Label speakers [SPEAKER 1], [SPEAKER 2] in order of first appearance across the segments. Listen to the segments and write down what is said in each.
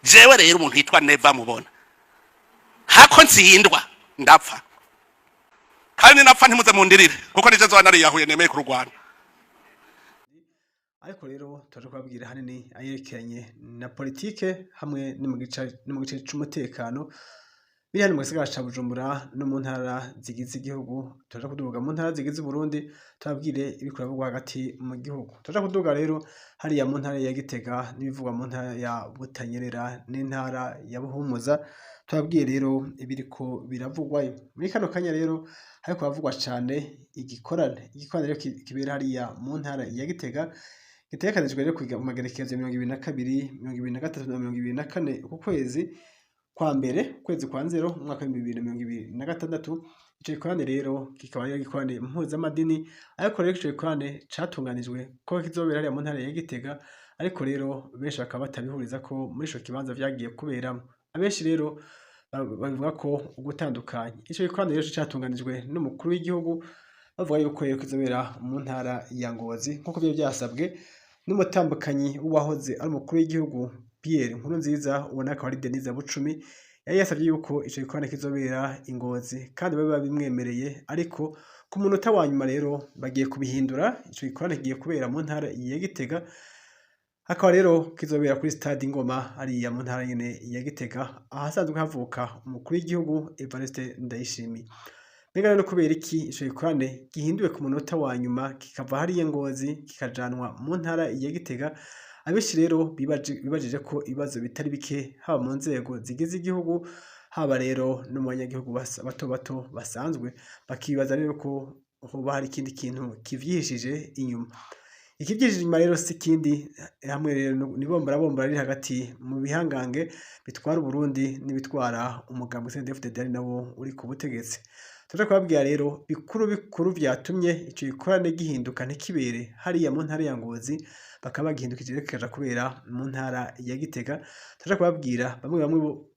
[SPEAKER 1] jewe rero umuntu yitwa Neva mubona hako ntsindwa ndapfa kandi napfa ntimuze mundirire kuko nije zo nariyahuye nemeye ku Rwanda.
[SPEAKER 2] ariko rero tuje kubabwira hanini ayerekeranye na politike hamwe no mu gice c'umutekano biri hano mu gisagara ca Bujumbura no mu ntara zigize igihugu. Tuje kuduga mu ntara zigize Burundi tubabwire ibiko biravugwa hagati mu gihugu. Tuje kuduga rero hariya mu ntara ya Gitega n'ibivugwa mu ntara ya Butanyerera n'intara ya Buhumuza, tubabwiye rero ibiriko biravugwayo muri kano kanya. Rero hariko havugwa cane igikorane rero kibera hariya mu ntara ya Gitega gitegekanijwe rero kwiga mu magerekezo 2022, 2023 na 2024 ku kwezi kwa mbere, kwezi kwa nzero umwaka wa 2026. Ico gikorane rero kikaba ari igikorane mpuzamadini, ariko rero ico gikorane catunganijwe ko kizobera hariya mu ntara ya Gitega, ariko rero benshi bakaba batabihuriza ko muri ico kibanza vyagiye kuberamo. Abenshi rero bavuga ko ugutandukanye. Ico gikorane rero catunganijwe n'umukuru w'igihugu, bavuga yuko rero kizobera mu ntara ya Ngozi nkuko byo byasabwe n'umutambukanyi w'uwahoze ari umukuru w'igihugu Pierre Nkurunziza, ubona ko ari Denise Bucumi. Yari yasabye yuko ico gikorane kizobera Ingozi kandi babe bimwemereye, ariko ku munota wa nyuma rero bagiye kubihindura. Ico gikorane kigiye kubera mu ntara ya Gitega, hakaba rero kizobera kuri stade Ingoma hariya mu ntara nyene ya Gitega, ahasanzwe havuka umukuru w'igihugu Evariste Ndayishimiye. Mbega rero kubera iki ico gikorane gihinduwe ku munota wa nyuma kikava hariya Ngozi kikajanwa mu ntara ya Gitega? Abenshi rero bibajije ko ibibazo bitari bike haba mu nzego zigize igihugu, haba rero no mu banyagihugu bato bato basanzwe, bakibaza rero ko hoba hari ikindi kintu kivyihishije inyuma. Ikivyihishije inyuma rero si kindi, hamwe rero ni bombora riri hagati mu bihangange bitwara Burundi n'ibitwara umugambi CNDD-FDD ari nawo uri ku butegetsi. Tuje kubabwira rero bikuru vyatumye ico gikorane gihinduka ntikibere hariya mu ntara ya Ngozi, bakaba bagihindukije rero kikaja kubera mu ntara ya Gitega. Tuje kubabwira bamwe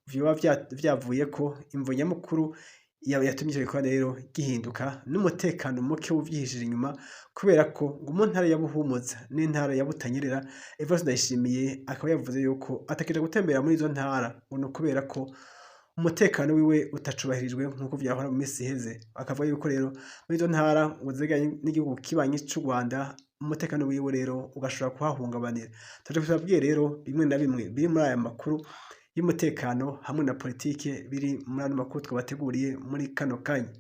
[SPEAKER 2] vyoba vyavuye ko imvo nyamukuru yatumye ico gikorane rero gihinduka n'umutekano muke uvyihishije inyuma, kubera ko ngo mu ntara ya Buhumuza n'intara ya Butanyerera Evariste Ndayishimiye akaba yavuze yuko atakija gutembera muri izo ntara, ngo no kubera ko umutekano wiwe utacubahirijwe nkuko vyahora mu misi iheze. Akavuga yuko rero muri izo ntara ngo zeganye n'igihugu kibanyi c'u Rwanda, umutekano wiwe rero ugashobora kuhahungabanira. Tuje kubabwiye rero bimwe na bimwe biri muri aya makuru y'umutekano hamwe na politike biri muri ano makuru twabateguriye muri kano kanya.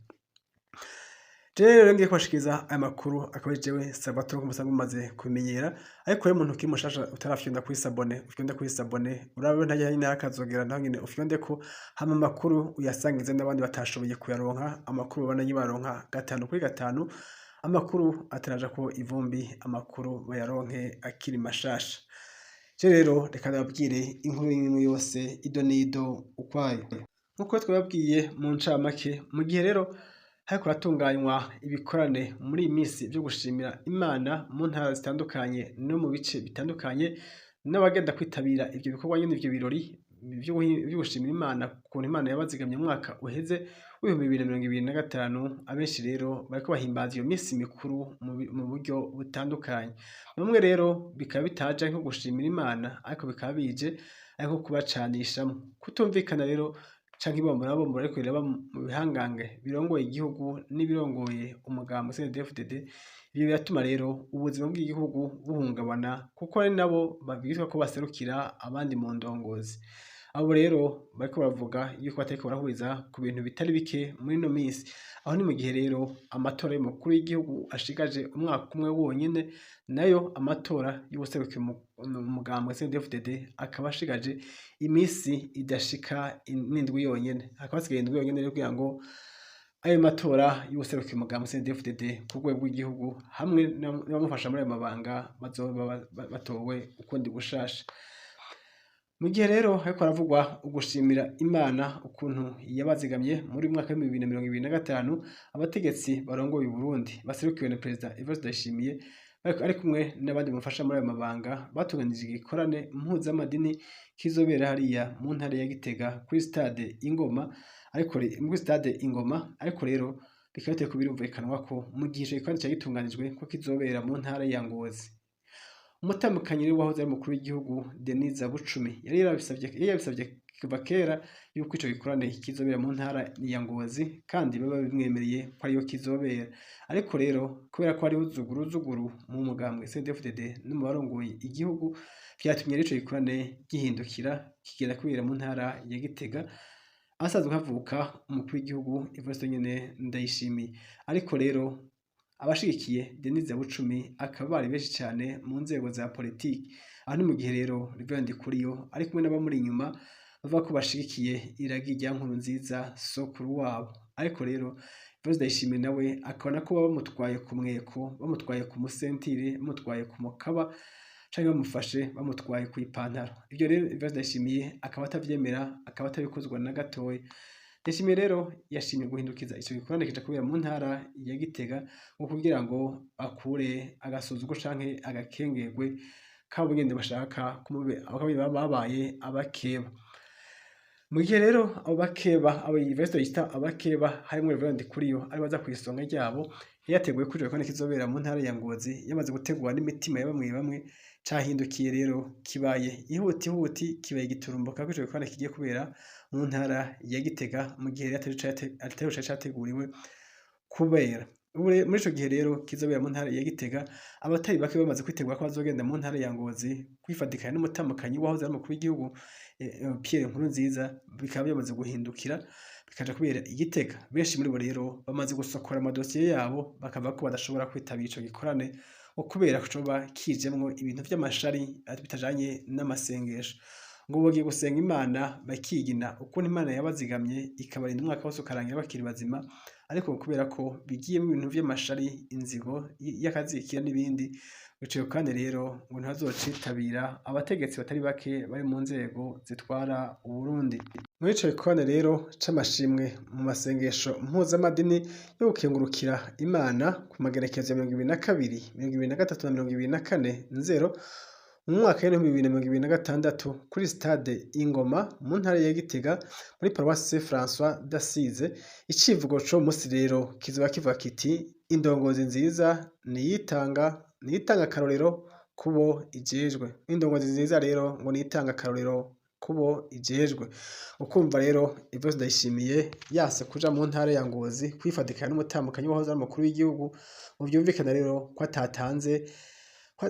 [SPEAKER 2] Rero ngiye kubashikiriza aya makuru, akaba jewe Salvatore kumusanzwe mumaze kumenyera, ariko rero umuntu kimushasha utarafyonda kuri sabone, ufyonde kuri sabone, urabe ntajya nyine akazogera naho nyine ufyonde ko hama makuru uyasangize n'abandi batashoboye kuyaronka. Amakuru bananye baronka 5 kuri 5, amakuru ataraja ko ivumbi, amakuru bayaronke akiri mashasha. Rero reka ndababwire inkuru y'imwe yose ido nido ukwayo. Nkuko twababwiye mu ncamake, mu gihe rero hariko ratunganywa ibikorane muri iyi minsi byo gushimira Imana mu ntara zitandukanye no mu bice bitandukanye, n'abagenda kwitabira ivyo bikorwa nyine ivyo birori byo gushimira Imana ukuntu Imana yabazigamye mu mwaka uheze w'2025. Abenshi rero bariko bahimbaza iyo minsi mikuru mu buryo butandukanye. Bamwe rero bikaba bitaje nko gushimira Imana, ariko bikaba bije ariko kubacanishamo kutumvikana rero canke ibombora ariko riraba mu bihangange birongoye igihugu n'ibirongoye umugambi CNDD-FDD. Ibyo biratuma rero ubuzima bw'igihugu buhungabana, kuko ari nabo babwizwa ko baserukira abandi mu ndongozi. Abo rero bariko bavuga yuko batariko barahuriza ku bintu bitari bike muri no minsi. Aho ni mu gihe rero amatora y'umukuru w'igihugu ashigaje umwaka umwe wonyene, nayo amatora y'ubuserukira umugambi CNDD-FDD akaba ashigaje imisi idashika n'indwi yonyene. Hakaba hasigaye indwi yonyene rero kugira ngo ayo matora y'ubuserukira umugambi CNDD-FDD ku rwego rw'igihugu hamwe n'abamufasha muri ayo mabanga bazoba batowe ukundi gushasha. Mu gihe rero hariko haravugwa ugushimira Imana ukuntu yabazigamye muri mwaka wa 2025, abategetsi barongoye Burundi baserukiwe na Perezida Evariste Ndayishimiye ari kumwe n'abandi bamufasha muri ayo mabanga, batunganije igikorane mpuzamadini kizobera hariya mu ntara ya Gitega kuri stade Ingoma, ariko rero bikaba biteye kubirumvikanwa ko mu gihe ico gikorane cagitunganijwe ko kizobera mu ntara ya Ngozi. umutambukanyi rero wahoze ari umukuru w'igihugu Denise Bucumi yari yabisabye kuva kera yuko ico gikorane kizobera mu ntara ya Ngozi kandi baba bimwemereye ko ariyo kizobera, ariko rero kubera ko hariho zuguru mu mugambwe CNDD-FDD no mu barongoye igihugu vyatumye ico gikorane gihindukira kigera kubera mu ntara ya Gitega asanzwe havuka umukuru w'igihugu Evariste nyene Ndayishimiye, ariko rero abashigikiye Denise Bucumi akaba bari benshi cyane mu nzego za politiki. Aho ni mu gihe rero Reverend Ndikuriyo ari kumwe n'abamuri inyuma bavuga ko bashigikiye iragi rya Nkurunziza sokuru wabo, ariko rero Evariste Ndayishimiye nawe akabona ko baba bamutwaye ku mweko, bamutwaye ku musentire, bamutwaye ku mukaba canke bamufashe bamutwaye ku ipantaro. Ivyo rero Evariste Ndayishimiye akaba atavyemera, akaba atabikozwa na gatoya. Ndayishimiye rero yashimye guhindukiza ico gikorane kija kubera mu ntara ya Gitega ngo kugira ngo akure agasuzuguro canke agakengerwe kabo nyene bashaka babaye abakeba. Mu gihe rero abo bakeba abo Evariste yita abakeba harimwo Reverend Ndikuriyo ari baza kwisonga ryabo, yateguye ko ico gikorane kizobera mu ntara ya Ngozi yamaze gutegura n'imitima ya bamwe cahindukiye rero kibaye ihuti kibaye giturumbuka ko ico gikorane kigiye kubera mu ntara ya Gitega mu gihe atari categuriwe kubera. Muri ico gihe rero kizobera mu ntara ya Gitega, abatari bake bamaze kwitegura ko bazogenda mu ntara ya Ngozi kwifatikanya n'umutambukanyi wahoze ari umukuru w'igihugu Pierre Nkurunziza, bikaba byamaze guhindukira bikaja kubera i Gitega. Benshi muri bo rero bamaze gusokora amadosiye yabo bakavuga ko badashobora kwitabira ico gikorane kubera ko coba kijemwo ibintu vy'amashari bitajanye n'amasengesho, ngo bogiye gusenga Imana bakigina ukuntu Imana yabazigamye ikabarinda umwaka wose ukarangira bakiri bazima, ariko kubera ko bigiyemo ibintu vy'amashari, inzigo y'akazikira n'ibindi, bicaye kandi rero ngo ntazocitabira abategetsi batari bake bari mu nzego zitwara Uburundi. Muri ico gikorane rero c'amashimwe mu masengesho mpuzamadini yo gukengurukira Imana ku magerekezo ya 2022, 2023 na 2024 Nzero mu mwaka w'ibihumbi 2026 kuri stade Ingoma mu ntara ya Gitega muri Paroisse François d'Assise. Icivugo co musi rero kizoba kivuga kiti indongozi nziza niyitanga akarorero kubo ijejwe. Indongozi nziza rero ngo niyitanga akarorero kubo ijejwe. Ukumva rero Evariste Ndayishimiye yase kuja mu ntara ya Ngozi kwifatikanya n'umutambukanyi wahoze ari umukuru w'igihugu, mu vyumvikana rero ko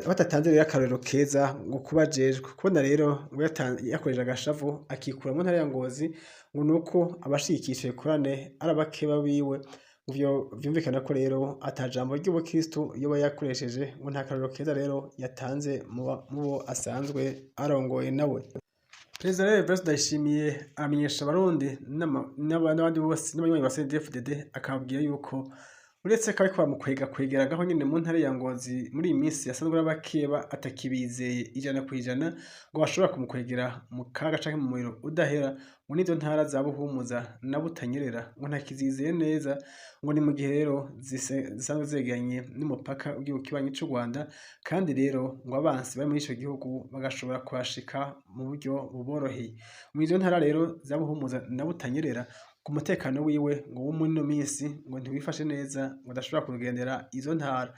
[SPEAKER 2] batatanze rero akarorero keza ngo kuba ajejwe. Kubona rero ngo yakoresheje agashavu akikura mu ntara ya Ngozi ngo nuko abashigikiye ico gikorane ari abakeba biwe, vyumvikana ko rero atajambo ry'ubukristu yoba yakoresheje ngo nta karorero keza rero yatanze mu bo asanzwe arongoye nawe. Perezida rero Evariste Ndayishimiye amenyesha abarundi n'abandi bose n'abanywanyi ba CNDD-FDD akababwira yuko uretse ko ariko bamukwegeraho nyine mu ntara ya Ngozi muri iyi minsi yasanzwe n'abakeba atakibizeye 100% ngo bashobora kumukwegera mu kaga canke mu muriro udahera, ngo n'izo ntara za Buhumuza na Butanyerera ngo ntakizizeye neza, ngo ni mu gihe rero zisanzwe zeganye n'umupaka w'igihugu kibanyi c'u Rwanda, kandi rero ngo abansi bari muri ico gihugu bagashobora kuhashika mu buryo buboroheye. Mu izo ntara rero za Buhumuza na Butanyerera ku mutekano wiwe ngo wo muri no minsi ngo ntiwifashe neza, ngo adashobora kugendera izo ntara,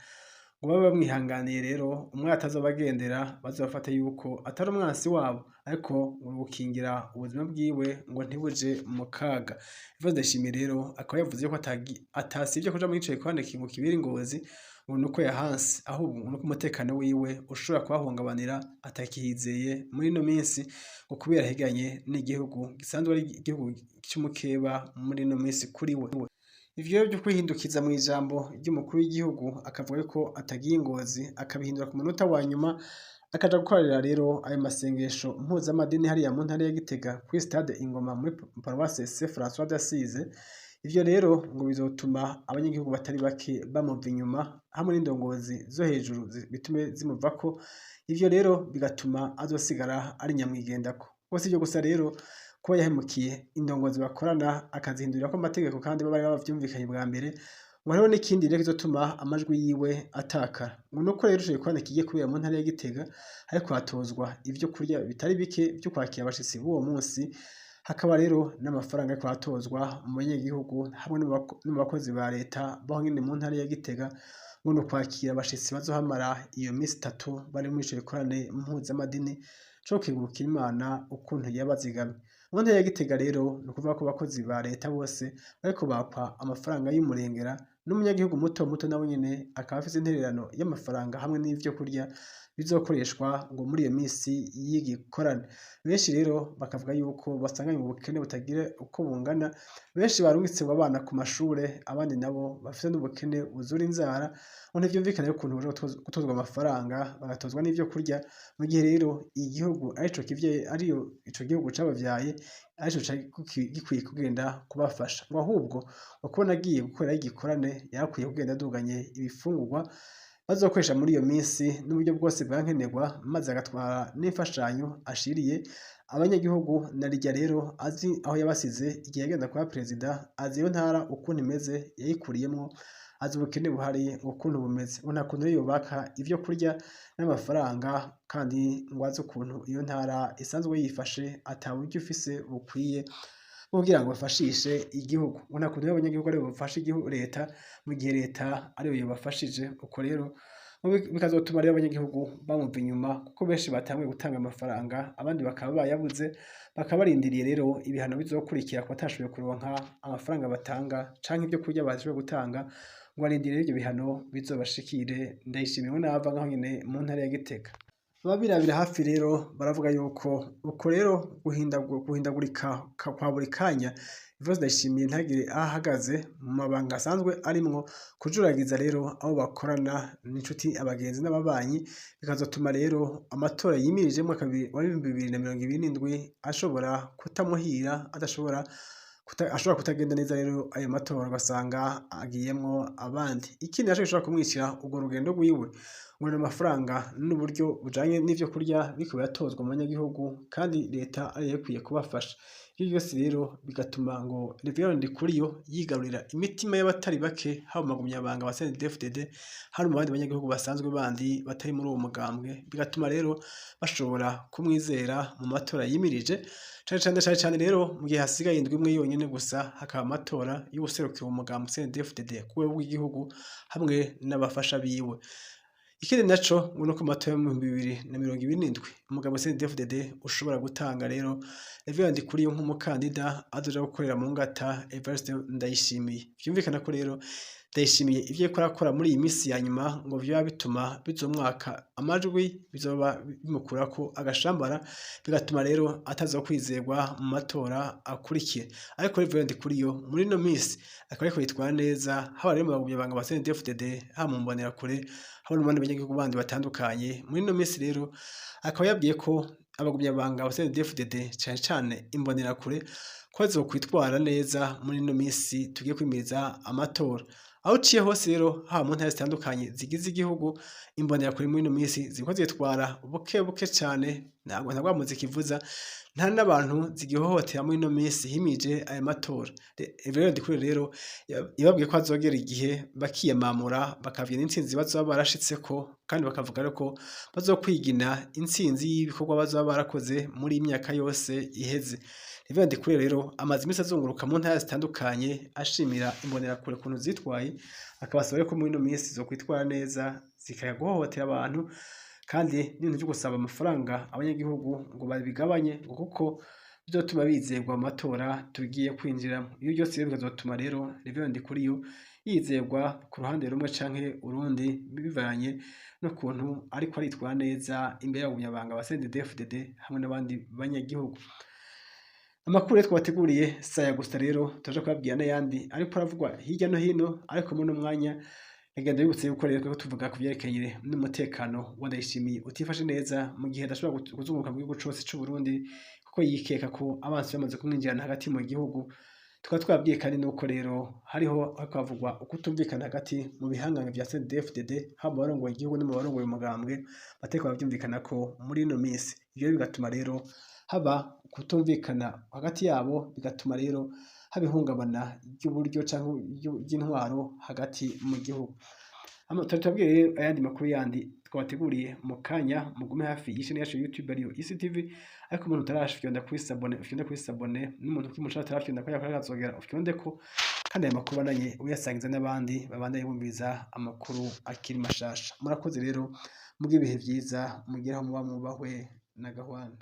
[SPEAKER 2] ngo baba bamwihanganiye rero umwe atazobagendera bazofata yuko atari umwansi wabo, ariko ngo gukingira ubuzima bwiwe ngo ntibuje mu kaga. Evariste Ndayishimiye rero akaba yavuze ko atasivye kuja muri ico gikorane ngo kibiri Ngozi, ngo nuko yahanse, ahubwo nuko umutekano wiwe ushobora kubahungabanira atakihizeye muri no minsi, ngo kubera higanye n'igihugu gisanzwe ari igihugu cy'umukeba muri no minsi kuri we. Ivyo byo kwihindukiza mu ijambo ry'umukuru w'igihugu akavuga ko atagiye Ngozi, akabihindura ku munota wa nyuma akaja gukorera rero ayo masengesho mpuzamadini hariya mu ntara ya Gitega kuri stade Ingoma muri Paroisse François d'Assise. Ivyo rero ngo bizotuma abanyagihugu batari bake bamuva inyuma hamwe n'indongozi zo hejuru bitume zimuvako. Ivyo rero bigatuma azosigara ari nyamwigendako. Bose ivyo gusa rero kuba yahemukiye indongozi bakorana akazihindurira ko amategeko kandi baba bavyumvikanye bwa mbere, ngo hariho n'ikindi rero kizotuma amajwi yiwe atakara. Ngo nuko rero ico gikorane kigiye kubera mu ntara ya Gitega ariko hatozwa ivyo kurya bitari bike vyo kwakira abashitsi b'uwo munsi, hakaba rero n'amafaranga ariko atozwa mu banyagihugu hamwe no mu bakozi ba leta baho nyene mu ntara ya Gitega, ngo nukwakira abashitsi bazohamara iyo misi 3 bari muri ico gikorane mpuzamadini co kwibukira Imana ukuntu yabazigamye. Mu ntara ya Gitega rero ni ukuvuga ko abakozi ba leta bose bariko bakwa amafaranga y'umurengera, n'umunyagihugu muto muto nawe nyene akaba afise intererano y'amafaranga hamwe n'ivyo kurya bizokoreshwa ngo muri iyo misi y'igikorane. Benshi rero bakavuga yuko basanganywe ubukene butagira uko bungana, benshi barungitse ngo abana ku mashure, abandi nabo bafise n'ubukene buzura inzara, ngo ntivyumvikana rero ukuntu baja gutozwa amafaranga bagatozwa n'ivyo kurya, mu gihe rero igihugu arico kivyaye, ariyo ico gihugu cabavyaye, arico cari gikwiye kugenda kubafasha, ngo ahubwo ngo kubona agiye gukorerayo igikorane yarakwiye kugenda aduganye ibifungurwa bazokoresha muri iyo minsi n'uburyo bwose bwankenerwa, maze agatwara n'imfashanyo ashiriye abanyagihugu. Na rirya rero azi aho yabasize igihe yagenda kuba perezida, azi iyo ntara ukuntu imeze yayikuriyemwo, azi ubukene buhari ukuntu bumeze, ngo nta kuntu yobaka ivyo kurya n'amafaranga kandi ngo azi ukuntu iyo ntara isanzwe yifashe ata buryo ifise bukwiye kugira ngo bafashishe igihugu, ngo nta kuntu abanyagihugu aribo bafasha igihugu leta, mu gihe leta ariyo yobafashije. Uko rero bikazotuma rero abanyagihugu bamumva inyuma, kuko benshi batanguye gutanga amafaranga, abandi bakaba bayabuze, bakaba barindiriye rero ibihano bizokurikira ku batashoboye kuronka amafaranga batanga canke ivyo kurya bashoboye gutanga, ngo barindiriye ivyo bihano bizobashikire. Ndayishimiye nava ngaho nyene mu ntara ya Gitega. Ababirabira hafi rero baravuga yuko uko rero guhindagurika kwa buri kanya Yvonne Ndayishimiye ntagire aho ahagaze mu mabanga asanzwe arimwo, kujuragiza rero abo bakorana n'inshuti, abagenzi n'ababanyi, bikazotuma rero amatora yimirije mu mwaka wa 2027 ashobora kutamuhira, ashobora kutagenda neza. Rero ayo matora ugasanga agiyemwo abandi. Ikindi naco gishobora kumwicira urwo rugendo rwiwe, ngo amafaranga n'uburyo bujanye n'ivyo kurya biriko biratozwa mu banyagihugu, kandi leta ariyo ikwiye kubafasha. Ivyo vyose rero bigatuma ngo Rev Ndikuriyo yigarurira imitima y'abatari bake, haba mu bagumyabanga ba CNDD-FDD, hari mu bandi banyagihugu basanzwe bandi batari muri uwo mugambwe, bigatuma rero bashobora kumwizera mu matora yimirije, cane rero mu gihe hasigaye indwi imwe yonyene gusa hakaba amatora y'uwuserukira umugambwe CNDD-FDD ku rwego rw'igihugu hamwe n'abafasha biwe. Ikindi naco ngo nuko amatora mu 2027 umugabo CNDD-FDD ushobora gutanga rero Rev Ndikuriyo nk'umukandida azoja gukorera mu ngata Evariste Ndayishimiye. Vyumvikana ko rero Ndayishimiye ivyo yariko arakora muri iyi misi ya nyuma ngo vyoba bituma bizomwaka amajwi, bizoba bimukurako agashambara, bigatuma rero atazokwizerwa mu matora akurikiye. Ariko Rev Ndikuriyo muri ino misi akaba ariko yitwara neza, haba rero mu bagumyabanga ba CNDD-FDD, haba mu mbonerakure, haba no mu bandi banyagihugu bandi batandukanye. Muri ino misi rero akaba yabwiye ko abagumyabanga ba CNDD-FDD cane cane imbonerakure ko bazokwitwara neza muri ino misi tugiye kwimiriza amatora. Aho uciye hose rero, haba mu ntara zitandukanye zigize igihugu, imbonerakure muri ino misi ziriko zitwara buke buke cane, ntabwo nta muziki ivuza, nta n'abantu zigihohotera muri ino misi himije aya matora. Rev Ndikuriyo rero yababwiye ko hazogera igihe bakiyamamura, bakavyina intsinzi bazoba barashitseko, kandi bakavuga rero ko bazokwigina intsinzi y'ibikorwa bazoba barakoze muri iyi myaka yose iheze. Rev Ndikuriyo rero amaze imisi azunguruka mu ntara zitandukanye ashimira imbonerakure ukuntu zitwaye, akabasaba rero ko muri ino misi zokwitwara neza, zikaya guhohotera abantu, kandi n'ibintu vyo gusaba amafaranga abanyagihugu ngo babigabanye, ngo kuko bizotuma bizerwa mu matora tugiye kwinjiramwo. Iyo byose rero bikazotuma rero Rev Ndikuriyo yizerwa ku ruhande rumwe canke urundi, bivanye n'ukuntu ariko aritwara neza imbere y'abagumyabanga ba CNDD-FDD hamwe n'abandi banyagihugu. Amakuru rero twabateguriye saya gusa rero turaja kubabwira n'ayandi ariko aravugwa hirya no hino, ariko muri uno mwanya ngenda bibutse yuko rero ko tuvuga ku vyerekeye n'umutekano wa Ndayishimiye utifashe neza, mu gihe adashobora kuzunguruka mu gihugu cose c'u Burundi, kuko yikeka ko abansi bamaze kumwinjirana hagati mu gihugu. Tukaba twabwiye kandi nuko rero hariho hakavugwa ukutumvikana hagati mu bihangange vya CNDD-FDD, haba mu barongoye igihugu no mu barongoye umugambwe, batariko bavyumvikana ko muri ino misi. Ivyo bigatuma rero haba kutumvikana hagati yabo, bigatuma rero haba ihungabana ry'uburyo canke ry'intwaro hagati mu gihugu. Turababwiye rero ayandi makuru yandi twabateguriye mu kanya, mugume hafi y'ishani yacu YouTube ariyo Isi TV, ariko umuntu utarashifyonda kuri sabone, ufyonde kuri sabone, n'umuntu ukiri mushasha atarafyonda ko yakora azogera ufyondeko, kandi aya makuru bandanye uyasangiza n'abandi babandanye bumviriza amakuru akiri mashasha. Murakoze rero, mugire ibihe vyiza, mugire aho muba mwubahwe na gahwana.